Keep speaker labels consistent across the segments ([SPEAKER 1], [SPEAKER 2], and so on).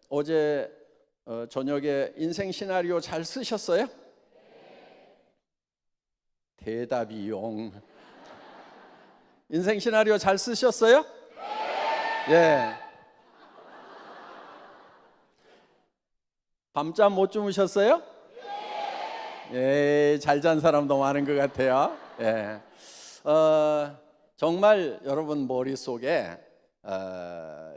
[SPEAKER 1] 어제 저녁에 인생 시나리오 잘 쓰셨어요? 대답이 용. 인생 시나리오 잘 쓰셨어요? 예. 밤잠 못 주무셨어요? 예, 잘 잔 사람도 많은 것 같아요. 예. 정말 여러분 머릿속에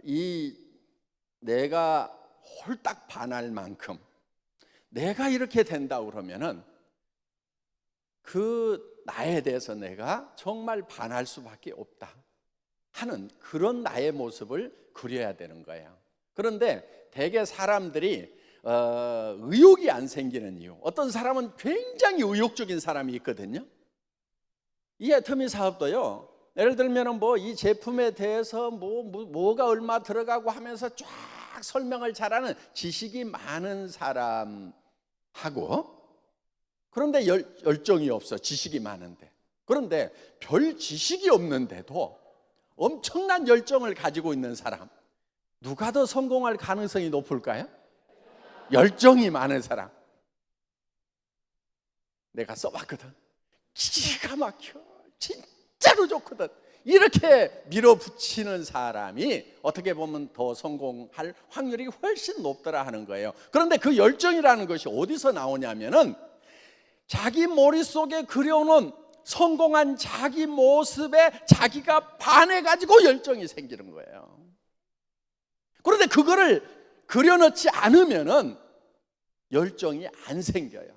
[SPEAKER 1] 이 내가 홀딱 반할 만큼 내가 이렇게 된다 그러면은 그 나에 대해서 내가 정말 반할 수밖에 없다 하는 그런 나의 모습을 그려야 되는 거예요. 그런데 대개 사람들이 의욕이 안 생기는 이유, 어떤 사람은 굉장히 의욕적인 사람이 있거든요. 이 애터미 사업도요, 예를 들면 이 제품에 대해서 뭐가 얼마 들어가고 하면서 쫙 설명을 잘하는 지식이 많은 사람하고, 그런데 열정이 없어. 지식이 많은데. 그런데 별 지식이 없는데도 엄청난 열정을 가지고 있는 사람, 누가 더 성공할 가능성이 높을까요? 열정이 많은 사람. 내가 써봤거든. 기가 막혀. 진짜로 좋거든. 이렇게 밀어붙이는 사람이 어떻게 보면 더 성공할 확률이 훨씬 높더라 하는 거예요. 그런데 그 열정이라는 것이 어디서 나오냐면은 자기 머릿속에 그려놓은 성공한 자기 모습에 자기가 반해가지고 열정이 생기는 거예요. 그런데 그거를 그려놓지 않으면은 열정이 안 생겨요.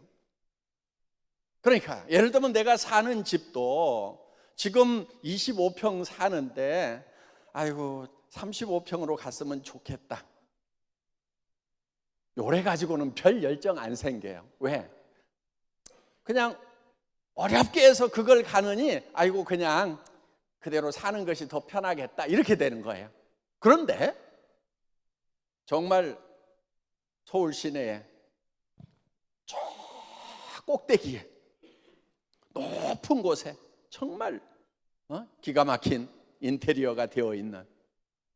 [SPEAKER 1] 그러니까 예를 들면 내가 사는 집도 지금 25평 사는데 아이고 35평으로 갔으면 좋겠다, 요래 가지고는 별 열정 안 생겨요. 왜? 그냥 어렵게 해서 그걸 가느니 아이고 그냥 그대로 사는 것이 더 편하겠다 이렇게 되는 거예요. 그런데 정말 서울 시내에 저 꼭대기에 높은 곳에 정말 기가 막힌 인테리어가 되어 있는,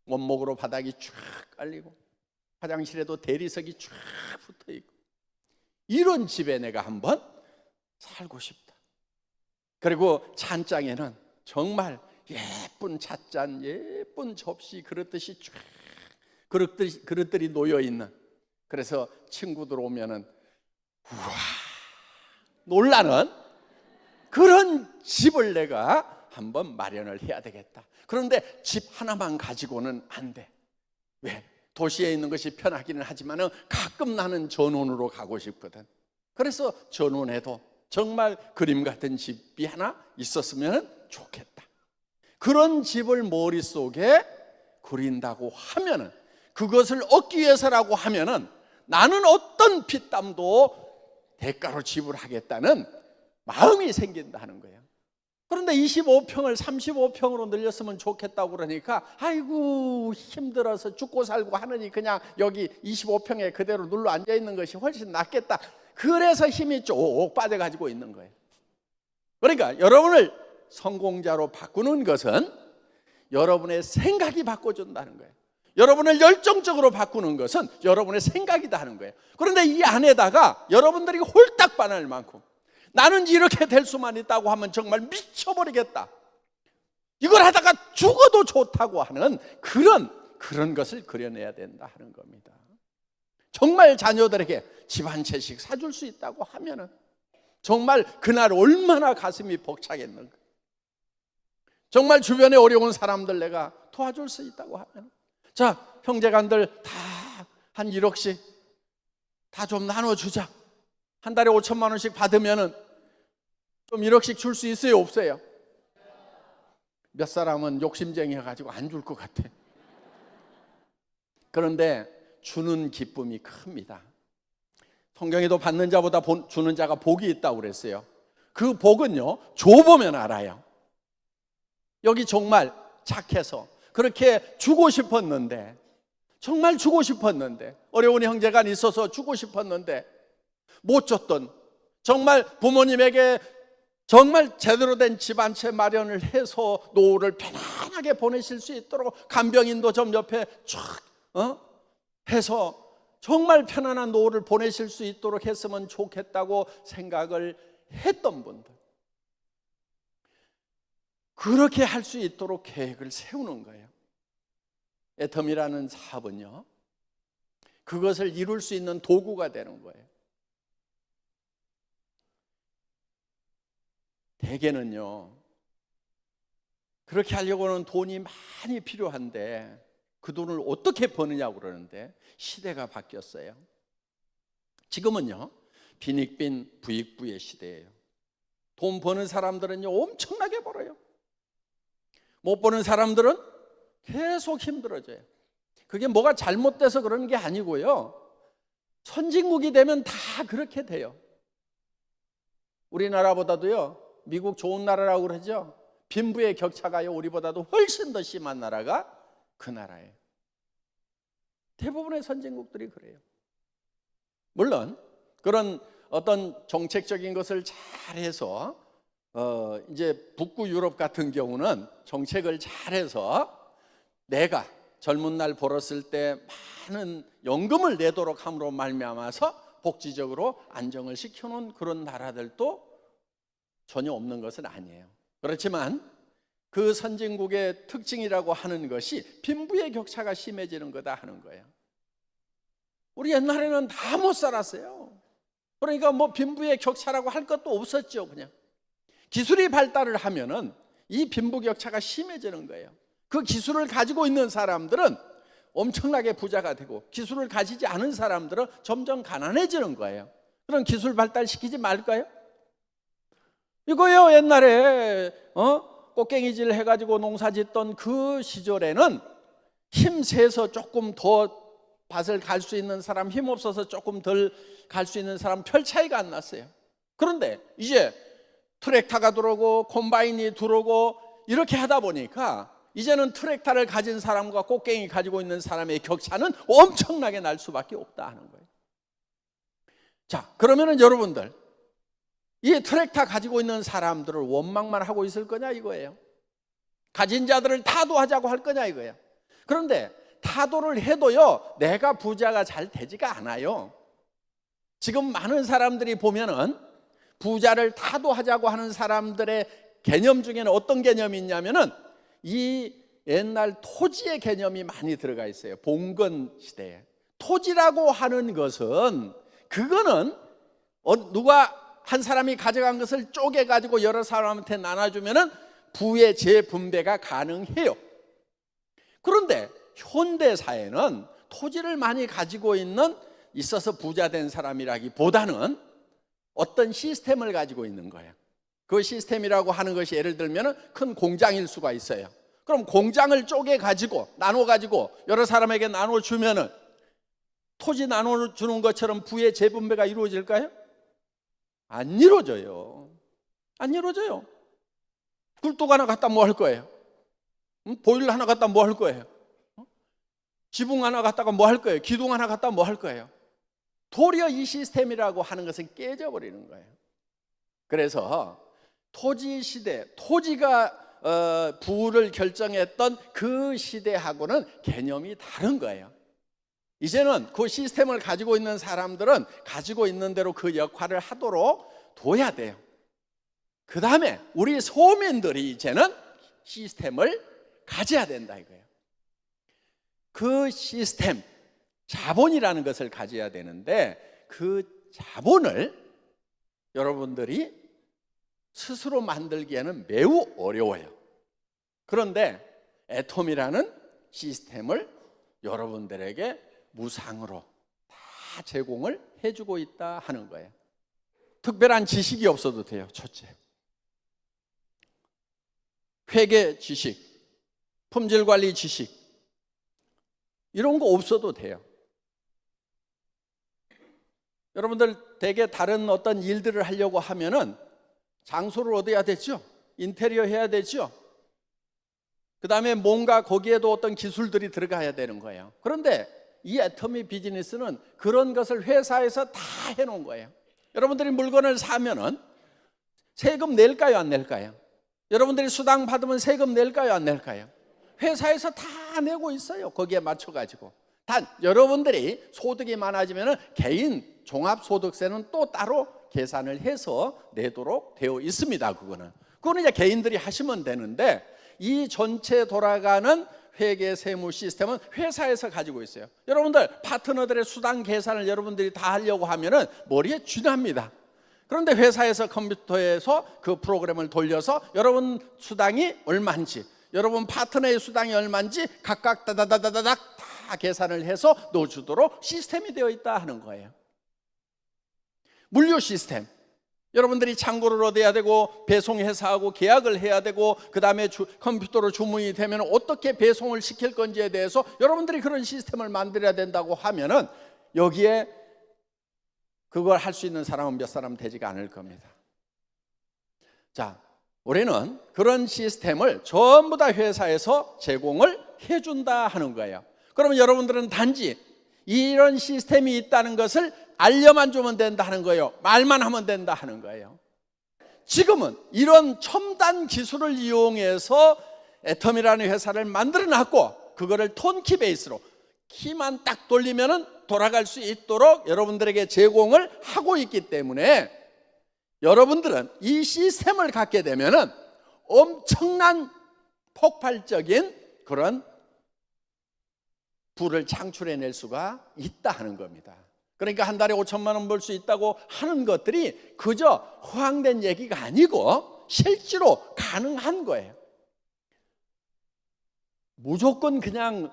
[SPEAKER 1] 원목으로 바닥이 쫙 깔리고 화장실에도 대리석이 쫙 붙어 있고, 이런 집에 내가 한번 살고 싶다. 그리고 찬장에는 정말 예쁜 찻잔, 예쁜 접시, 그릇듯이 쫙 그릇들이 놓여 있는, 그래서 친구들 오면은 우와 놀라는 그런 집을 내가 한번 마련을 해야 되겠다. 그런데 집 하나만 가지고는 안 돼. 왜? 도시에 있는 것이 편하기는 하지만 가끔 나는 전원으로 가고 싶거든. 그래서 전원에도 정말 그림 같은 집이 하나 있었으면 좋겠다. 그런 집을 머릿속에 그린다고 하면은, 그것을 얻기 위해서라고 하면은 나는 어떤 피땀도 대가로 지불하겠다는 마음이 생긴다는 거예요. 그런데 25평을 35평으로 늘렸으면 좋겠다고 그러니까 아이고 힘들어서 죽고 살고 하느니 그냥 여기 25평에 그대로 눌러 앉아 있는 것이 훨씬 낫겠다. 그래서 힘이 쭉 빠져가지고 있는 거예요. 그러니까 여러분을 성공자로 바꾸는 것은 여러분의 생각이 바꿔준다는 거예요. 여러분을 열정적으로 바꾸는 것은 여러분의 생각이다 하는 거예요. 그런데 이 안에다가 여러분들이 홀딱 반할 만큼 나는 이렇게 될 수만 있다고 하면 정말 미쳐버리겠다, 이걸 하다가 죽어도 좋다고 하는 그런 것을 그려내야 된다 하는 겁니다. 정말 자녀들에게 집 한 채씩 사줄 수 있다고 하면은 정말 그날 얼마나 가슴이 벅차겠는가. 정말 주변에 어려운 사람들 내가 도와줄 수 있다고 하면, 자 형제간들 다 한 1억씩 다 좀 나눠주자. 한 달에 5천만 원씩 받으면은 좀 1억씩 줄 수 있어요, 없어요? 몇 사람은 욕심쟁이 해가지고 안 줄 것 같아. 그런데 주는 기쁨이 큽니다. 성경에도 받는 자보다 주는 자가 복이 있다고 그랬어요. 그 복은요, 줘보면 알아요. 여기 정말 착해서 그렇게 주고 싶었는데, 정말 주고 싶었는데, 어려운 형제가 있어서 주고 싶었는데 못 줬던, 정말 부모님에게 정말 제대로 된 집 한 채 마련을 해서 노후를 편안하게 보내실 수 있도록 간병인도 좀 옆에 쫙 해서 정말 편안한 노후를 보내실 수 있도록 했으면 좋겠다고 생각을 했던 분들, 그렇게 할 수 있도록 계획을 세우는 거예요. 애텀이라는 사업은요, 그것을 이룰 수 있는 도구가 되는 거예요. 대개는요, 그렇게 하려고는 돈이 많이 필요한데 그 돈을 어떻게 버느냐고 그러는데 시대가 바뀌었어요. 지금은요, 빈익빈 부익부의 시대예요. 돈 버는 사람들은요 엄청나게 벌어요. 못 버는 사람들은 계속 힘들어져요. 그게 뭐가 잘못돼서 그러는 게 아니고요, 선진국이 되면 다 그렇게 돼요. 우리나라보다도요, 미국 좋은 나라라고 그러죠. 빈부의 격차가요 우리보다도 훨씬 더 심한 나라가 그 나라예요. 대부분의 선진국들이 그래요. 물론 그런 어떤 정책적인 것을 잘해서 이제 북부 유럽 같은 경우는 정책을 잘해서 내가 젊은 날 벌었을 때 많은 연금을 내도록 함으로 말미암아서 복지적으로 안정을 시켜놓은 그런 나라들도 전혀 없는 것은 아니에요. 그렇지만 그 선진국의 특징이라고 하는 것이 빈부의 격차가 심해지는 거다 하는 거예요. 우리 옛날에는 다 못 살았어요. 그러니까 뭐 빈부의 격차라고 할 것도 없었죠. 그냥 기술이 발달을 하면은 이 빈부 격차가 심해지는 거예요. 그 기술을 가지고 있는 사람들은 엄청나게 부자가 되고, 기술을 가지지 않은 사람들은 점점 가난해지는 거예요. 그럼 기술 발달시키지 말까요? 이거요, 옛날에 꽃갱이질 해가지고 농사 짓던 그 시절에는 힘세서 조금 더 밭을 갈 수 있는 사람, 힘 없어서 조금 덜 갈 수 있는 사람 별 차이가 안 났어요. 그런데 이제 트랙터가 들어오고 콤바인이 들어오고 이렇게 하다 보니까 이제는 트랙터를 가진 사람과 꽃갱이 가지고 있는 사람의 격차는 엄청나게 날 수밖에 없다 하는 거예요. 자, 그러면은 여러분들, 이 트랙터 가지고 있는 사람들을 원망만 하고 있을 거냐 이거예요. 가진 자들을 타도하자고 할 거냐 이거예요. 그런데 타도를 해도요, 내가 부자가 잘 되지가 않아요. 지금 많은 사람들이 보면은 부자를 타도하자고 하는 사람들의 개념 중에는 어떤 개념이 있냐면은 이 옛날 토지의 개념이 많이 들어가 있어요. 봉건 시대에 토지라고 하는 것은, 그거는 누가 한 사람이 가져간 것을 쪼개 가지고 여러 사람한테 나눠주면은 부의 재분배가 가능해요. 그런데 현대 사회는 토지를 많이 가지고 있어서 부자 된 사람이라기보다는 어떤 시스템을 가지고 있는 거예요. 그 시스템이라고 하는 것이 예를 들면 큰 공장일 수가 있어요. 그럼 공장을 쪼개 가지고 나눠 가지고 여러 사람에게 나눠 주면은 토지 나눠 주는 것처럼 부의 재분배가 이루어질까요? 안 이루어져요. 안 이루어져요. 굴뚝 하나 갖다 뭐 할 거예요? 보일러 하나 갖다 뭐 할 거예요? 지붕 하나 갖다가 뭐 할 거예요? 기둥 하나 갖다 뭐 할 거예요? 도리어 이 시스템이라고 하는 것은 깨져버리는 거예요. 그래서 토지 시대, 토지가 부를 결정했던 그 시대하고는 개념이 다른 거예요. 이제는 그 시스템을 가지고 있는 사람들은 가지고 있는 대로 그 역할을 하도록 둬야 돼요. 그 다음에 우리 소민들이 이제는 시스템을 가져야 된다 이거예요. 그 시스템, 자본이라는 것을 가져야 되는데 그 자본을 여러분들이 스스로 만들기에는 매우 어려워요. 그런데 애톰이라는 시스템을 여러분들에게 무상으로 다 제공을 해주고 있다 하는 거예요. 특별한 지식이 없어도 돼요. 첫째, 회계 지식, 품질관리 지식, 이런 거 없어도 돼요. 여러분들 대개 다른 어떤 일들을 하려고 하면은 장소를 얻어야 되죠. 인테리어 해야 되죠. 그 다음에 뭔가 거기에도 어떤 기술들이 들어가야 되는 거예요. 그런데 이 애터미 비즈니스는 그런 것을 회사에서 다 해놓은 거예요. 여러분들이 물건을 사면은 세금 낼까요, 안 낼까요? 여러분들이 수당 받으면 세금 낼까요, 안 낼까요? 회사에서 다 내고 있어요. 거기에 맞춰가지고 단 여러분들이 소득이 많아지면 개인 종합소득세는 또 따로 계산을 해서 내도록 되어 있습니다. 그거는 이제 개인들이 하시면 되는데, 이 전체 돌아가는 회계 세무 시스템은 회사에서 가지고 있어요. 여러분들 파트너들의 수당 계산을 여러분들이 다 하려고 하면은 머리에 쥐납니다. 그런데 회사에서 컴퓨터에서 그 프로그램을 돌려서 여러분 수당이 얼마인지, 여러분 파트너의 수당이 얼마인지 각각 다다다다닥 다 계산을 해서 넣어주도록 시스템이 되어 있다 하는 거예요. 물류 시스템, 여러분들이 창고를 얻어야 되고 배송회사하고 계약을 해야 되고 그 다음에 컴퓨터로 주문이 되면 어떻게 배송을 시킬 건지에 대해서 여러분들이 그런 시스템을 만들어야 된다고 하면은 여기에 그걸 할 수 있는 사람은 몇 사람 되지가 않을 겁니다. 자, 우리는 그런 시스템을 전부 다 회사에서 제공을 해준다 하는 거예요. 그러면 여러분들은 단지 이런 시스템이 있다는 것을 알려만 주면 된다 하는 거예요. 말만 하면 된다 하는 거예요. 지금은 이런 첨단 기술을 이용해서 애텀이라는 회사를 만들어 놨고, 그거를 톤키 베이스로 키만 딱 돌리면은 돌아갈 수 있도록 여러분들에게 제공을 하고 있기 때문에, 여러분들은 이 시스템을 갖게 되면은 엄청난 폭발적인 그런 부를 창출해낼 수가 있다 하는 겁니다. 그러니까 한 달에 5천만 원 벌 수 있다고 하는 것들이 그저 허황된 얘기가 아니고 실제로 가능한 거예요. 무조건 그냥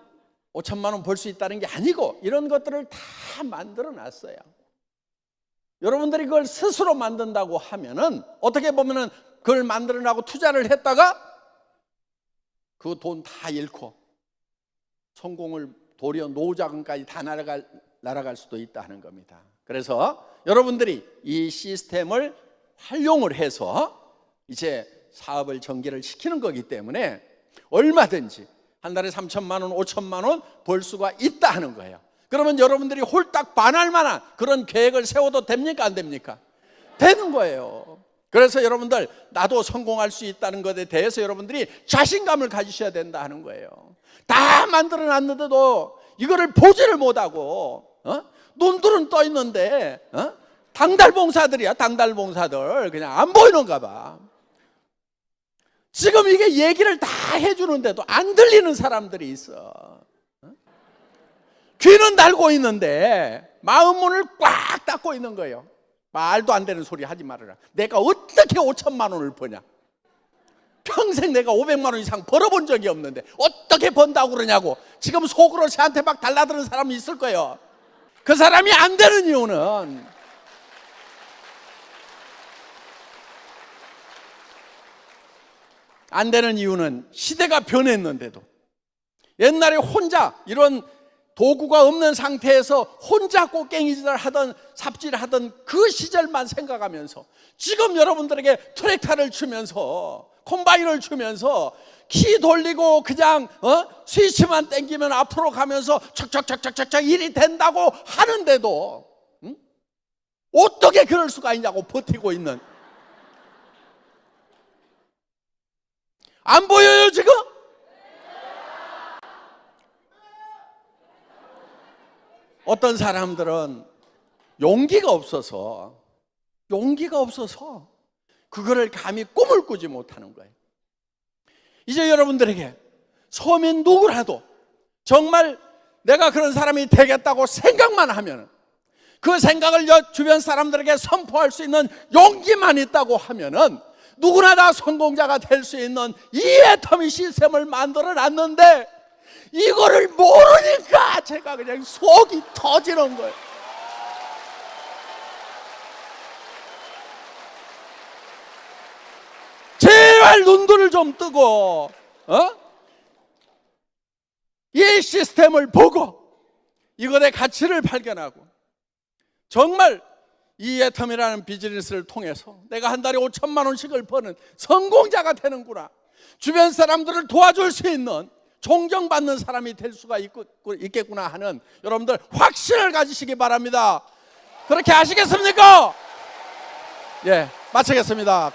[SPEAKER 1] 5천만 원 벌 수 있다는 게 아니고 이런 것들을 다 만들어 놨어요. 여러분들이 그걸 스스로 만든다고 하면은 어떻게 보면은 그걸 만들어 놔고 투자를 했다가 그 돈 다 잃고 성공을 도리어 노후자금까지 다 날아갈 수도 있다 하는 겁니다. 그래서 여러분들이 이 시스템을 활용을 해서 이제 사업을 전개를 시키는 거기 때문에 얼마든지 한 달에 3천만 원, 5천만 원 벌 수가 있다 하는 거예요. 그러면 여러분들이 홀딱 반할 만한 그런 계획을 세워도 됩니까? 안 됩니까? 되는 거예요. 그래서 여러분들 나도 성공할 수 있다는 것에 대해서 여러분들이 자신감을 가지셔야 된다 하는 거예요. 다 만들어 놨는데도 이거를 보지를 못하고 눈들은 떠 있는데 당달봉사들이야. 당달봉사들 그냥 안 보이는가 봐. 지금 이게 얘기를 다 해주는데도 안 들리는 사람들이 있어. 귀는 달고 있는데 마음 문을 꽉 닫고 있는 거예요. 말도 안 되는 소리 하지 말아라. 내가 어떻게 5천만 원을 버냐? 평생 내가 500만 원 이상 벌어본 적이 없는데 어떻게 번다고 그러냐고 지금 속으로 저한테 막 달라드는 사람이 있을 거예요. 그 사람이 안 되는 이유는 시대가 변했는데도 옛날에 혼자 이런 도구가 없는 상태에서 혼자 꽃갱이질을 하던 삽질하던 그 시절만 생각하면서 지금 여러분들에게 트랙터를 주면서 콤바인을 주면서 키 돌리고 그냥 스위치만 당기면 앞으로 가면서 척척척척척 일이 된다고 하는데도 어떻게 그럴 수가 있냐고 버티고 있는, 안 보여요 지금? 어떤 사람들은 용기가 없어서 그거를 감히 꿈을 꾸지 못하는 거예요. 이제 여러분들에게 서민 누구라도 정말 내가 그런 사람이 되겠다고 생각만 하면, 그 생각을 주변 사람들에게 선포할 수 있는 용기만 있다고 하면은 누구나 다 성공자가 될 수 있는 이 애터미 시스템을 만들어 놨는데 이거를 모르니까 제가 그냥 속이 터지는 거예요. 제발 눈들을 좀 뜨고 이 시스템을 보고 이것의 가치를 발견하고 정말 이 애텀이라는 비즈니스를 통해서 내가 한 달에 5천만 원씩을 버는 성공자가 되는구나, 주변 사람들을 도와줄 수 있는 존경받는 사람이 될 수가 있겠구나 하는 여러분들 확신을 가지시기 바랍니다. 그렇게 하시겠습니까? 예, 마치겠습니다.